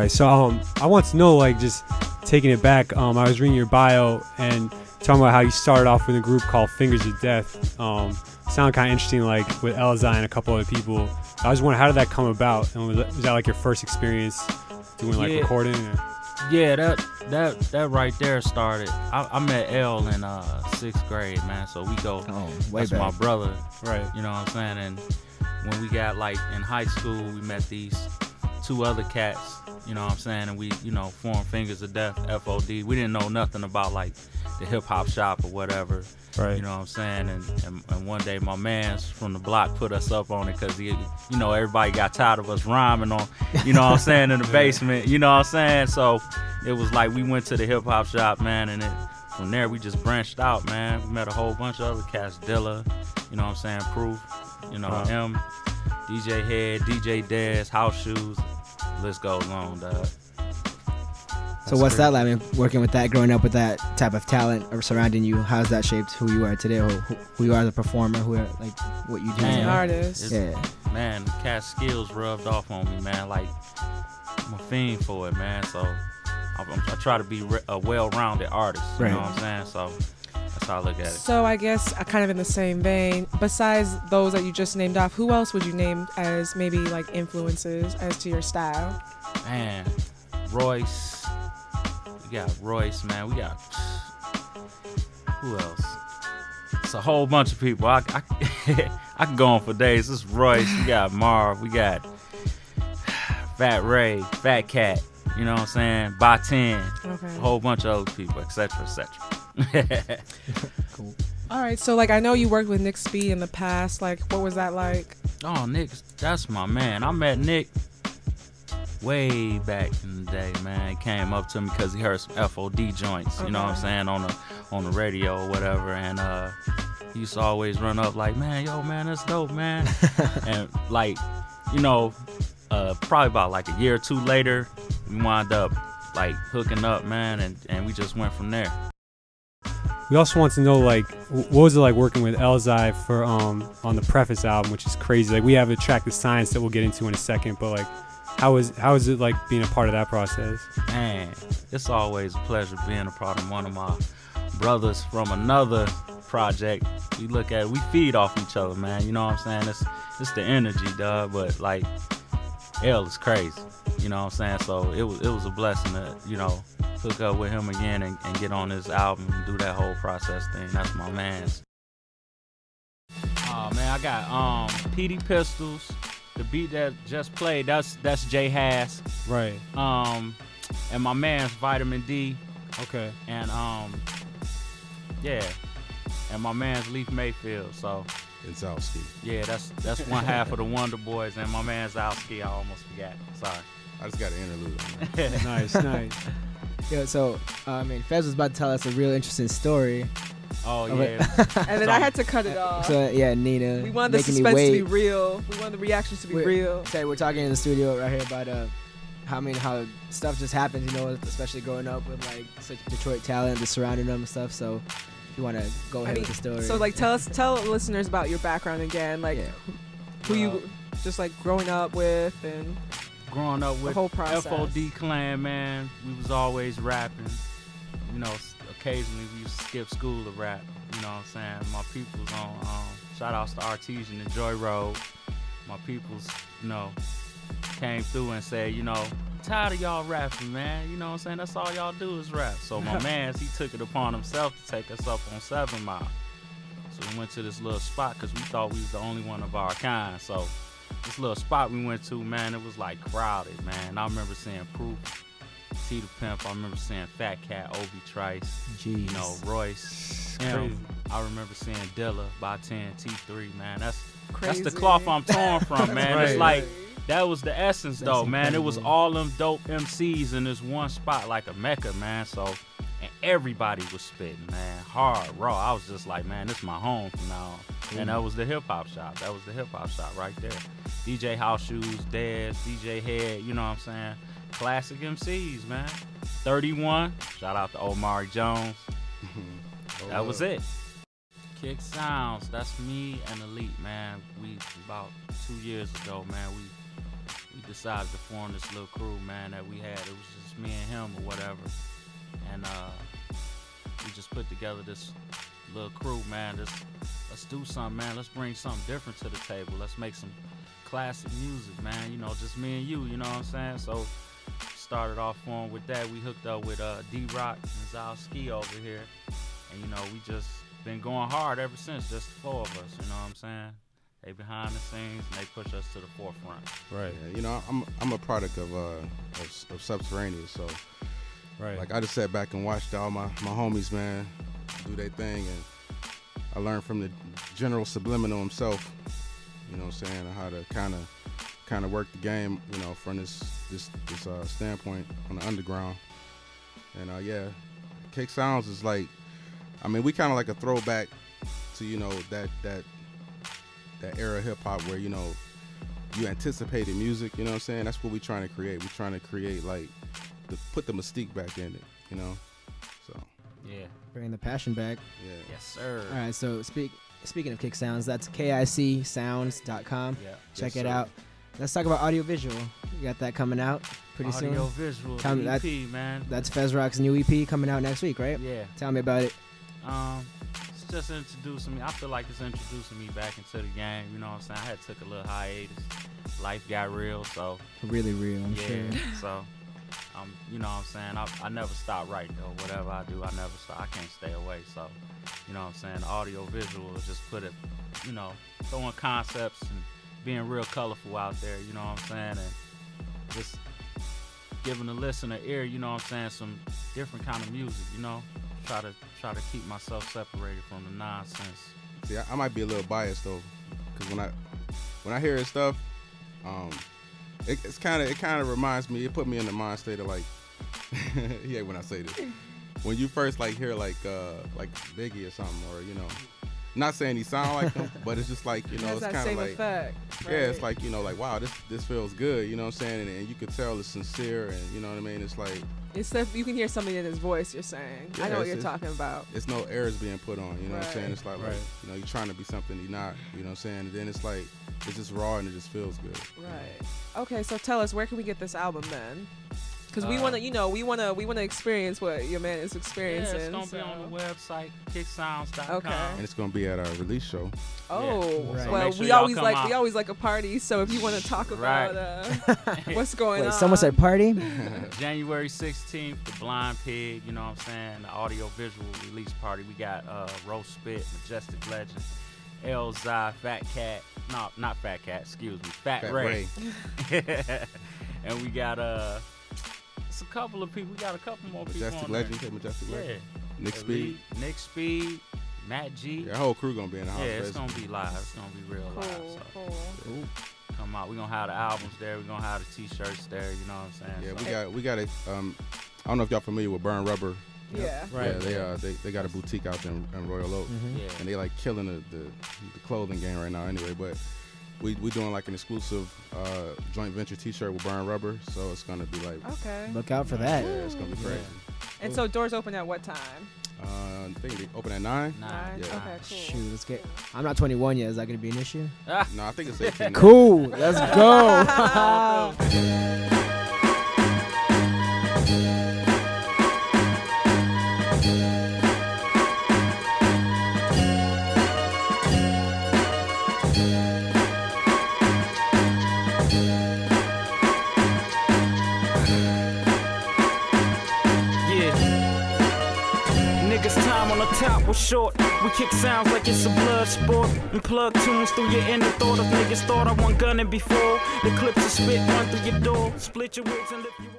Nice. So I want to know, like, just taking it back. I was reading your bio and talking about how you started off with a group called Fingers of Death. Sounded kind of interesting, like with Elzai and a couple other people. I was wondering, how did that come about? And was that like your first experience doing like recording? Or? Yeah, that right there started. I met L in 6th grade, man. So we go. Way that's back. my brother, Right? You know what I'm saying? And when we got like in high school, we met these 2 other cats. You know what I'm saying? And we, formed Fingers of Death, F.O.K.U.S. We didn't know nothing about like the hip hop shop or whatever. Right. You know what I'm saying? And one day my mans from the block put us up on it because he, everybody got tired of us rhyming on, you know what I'm saying, in the basement. You know what I'm saying? So it was like we went to the hip hop shop, man, and from there we just branched out, man. We met a whole bunch of other cats, Dilla, you know what I'm saying, Proof, M, DJ Head, DJ Dez, House Shoes, list goes on, dog. So what's that like? I mean, working with that, growing up with that type of talent surrounding you, how's that shaped who you are today, or who you are as a performer, like what you do? As an artist. Yeah. Man, the cat's skills rubbed off on me, man. Like, I'm a fiend for it, man. So I try to be a well-rounded artist, you know what I'm saying? So that's how I look at it. So I guess kind of in the same vein, besides those that you just named off, who else would you name as maybe like influences as to your style? Man, Royce. We got Royce, man. We got, who else? It's a whole bunch of people. I can go on for days. This is Royce. We got Marv. We got Fat Ray, Fat Cat. You know what I'm saying? By 10. Okay. A whole bunch of other people, etc., etc. Cool. All right. So like I know you worked with Nick Speed in the past. Like what was that like? Oh, Nick, that's my man. I met Nick way back in the day, man. He came up to me because he heard some FOD joints, you know what I'm saying, on the radio or whatever, and he used to always run up like, man, yo, man, that's dope, man. And like, probably about like a year or 2 later, we wound up like hooking up, man, and we just went from there. We also want to know, like, what was it like working with Elzai for on the Preface album, which is crazy. Like, we have a track, The Science, that we'll get into in a second, but like, how is it like being a part of that process? Man, it's always a pleasure being a part of one of my brothers from another project. We look at it, we feed off each other, man. You know what I'm saying? It's the energy, dog. But like, L is crazy. You know what I'm saying? So it was a blessing to, hook up with him again and get on this album and do that whole process thing. That's my man's. Oh man, I got PD Pistols. The beat that just played, that's J Hass. Right. And my man's Vitamin D. Okay. And yeah. And my man's Leaf Mayfield. So it's Zowski. Yeah, that's one half of the Wonder Boys, and my man's Zowski. I almost forgot. Sorry. I just got an interlude on that. Nice. Yo, so Fez was about to tell us a real interesting story. Oh yeah. And then I had to cut it off. So yeah, Nina. We wanted the suspense to be real. We wanted the reactions to be real. Okay, we're talking in the studio right here about how stuff just happens, especially growing up with like such Detroit talent, just surrounding them and stuff. So if you want to go ahead with the story. So like tell listeners about your background again, like who you just like growing up with and growing up with the whole process. FOD clan, man. We was always rapping. Occasionally we used to skip school to rap. You know what I'm saying? My people's on shout outs to Artesian and Joy Road. My people's, came through and said, tired of y'all rapping, man. You know what I'm saying? That's all y'all do is rap. So my man, he took it upon himself to take us up on 7 Mile. So we went to this little spot because we thought we was the only one of our kind. So this little spot we went to, man, it was like crowded, man. I remember seeing Proof, T the Pimp. I remember seeing Fat Cat, Obi Trice, Royce. I remember seeing Dilla, by 10, T3, man. That's the cloth I'm torn from, man. Right. It's like, that was the essence, though, man. It was all them dope MCs in this one spot, like a mecca, man. So, and everybody was spitting, man, hard, raw. I was just like, man, this is my home from now on. And that was the hip hop shop. That was the hip hop shop right there. DJ House Shoes, Dez, DJ Head, you know what I'm saying? Classic MCs, man. 31, shout out to Omari Jones. That was it. Kick Sounds, that's me and Elite, man. We, about 2 years ago, man, we we decided to form this little crew, man, that we had. It was just me and him or whatever. And we just put together this little crew, man. Let's do something, man. Let's bring something different to the table. Let's make some classic music, man. You know, just me and you know what I'm saying? So started off form with that. We hooked up with D-Rock and Zalski over here. And, you know, we just been going hard ever since, just the 4 of us, you know what I'm saying? They behind the scenes and they push us to the forefront. Right. Yeah, you know, I'm a product of Subterraneous, so Right. like I just sat back and watched all my homies, man, do their thing, and I learned from the General Subliminal himself, you know what I'm saying, how to kind of work the game, you know, from this standpoint on the underground. And yeah, Kick Sounds is like, I mean, we kind of like a throwback to, you know, that era of hip hop where, you know, you anticipated music, you know what I'm saying? That's what we're trying to create. We're trying to create, like, put the mystique back in it, you know? So. Yeah. Bringing the passion back. Yeah. Yes, sir. All right, so speaking of Kick Sounds, that's KICsounds.com. Yeah. Check Yes, it sir. out. Let's talk about audio-visual. You got that coming out pretty soon. Audio visual, Tell me EP, man. That's Fes Roc's new EP coming out next week, right? Yeah. Tell me about it. It's just introducing me. I feel like it's introducing me back into the game. You know what I'm saying? I had took a little hiatus. Life got real, so Really real, I'm yeah. sure. So, you know what I'm saying? I never stop writing though. Whatever I do, I never stop. I can't stay away. So, you know what I'm saying? Audio visual is just put it, you know, throwing concepts and being real colorful out there. You know what I'm saying? And just giving the listener ear. You know what I'm saying? Some different kind of music. You know, try to keep myself separated from the nonsense. See, I might be a little biased though, because when I hear his stuff, it kind of reminds me. It put me in the mind state of like, yeah, when I say this, when you first like hear like Biggie or something, or you know, not saying he sound like him, but it's just like, you know, it's that kind of same like, effect. yeah, it's like, you know, like, wow, this feels good, you know what I'm saying, and you could tell it's sincere, and you know what I mean. It's like, It's you can hear something in his voice. You're saying, Yeah, I know what it's- you're talking about. it's no airs being put on, you know what I'm saying. Right. It's like, Right. you know, you're trying to be something you're not, you know what I'm saying. And then it's like, it's just raw and it just feels good. Right. Okay, so tell us, where can we get this album then? Because we want to, you know, we want to experience what your man is Yeah, experiencing. it's gonna be on the website, kicksounds.com. Okay. And it's gonna be at our release show. Oh, Right. So well, make sure we y'all always come like out. a party. So if you want to talk Right. about what's going Wait, on, someone said party? January 16th, the Blind Pig, you know what I'm saying? The audio visual release party. We got Ruck-Spin, Majestic Legend, Elzai, Fat Cat. No, not Fat Cat, excuse me. Fat Ray. And we got it's a couple of people. We got a couple more people Majestic on Legend, there. okay, Majestic Yeah. Legend. Nick Elite, Speed. Nick Speed, Matt G. Yeah, the whole crew gonna be in the house. Yeah, it's basically. gonna be live. It's gonna be real live. cool, So cool. come out. We're gonna have the albums there. We're gonna have the t-shirts there. You know what I'm saying? Yeah, we got a. I don't know if y'all familiar with Burn Rubber. Yeah. Right. Yeah, they got a boutique out there in Royal Oak, Yeah. and they like killing the clothing game right now. Anyway, but we doing like an exclusive joint venture T-shirt with Burn Rubber, so it's gonna be like, Okay. Look out for that. yeah, it's gonna be crazy. And so doors open at what time? I think they open at 9. Nah. Nine? Yeah. Okay, cool. Shoot, let's get. I'm not 21 yet. Is that gonna be an issue? No, I think it's 18. now. Cool. Let's go. Yeah. Niggas time on the top was short. We kick sounds like it's a blood sport. And plug tunes through your inner thought of niggas thought I wasn't gunning before. The clips of spit run through your door. Split your wigs and lift you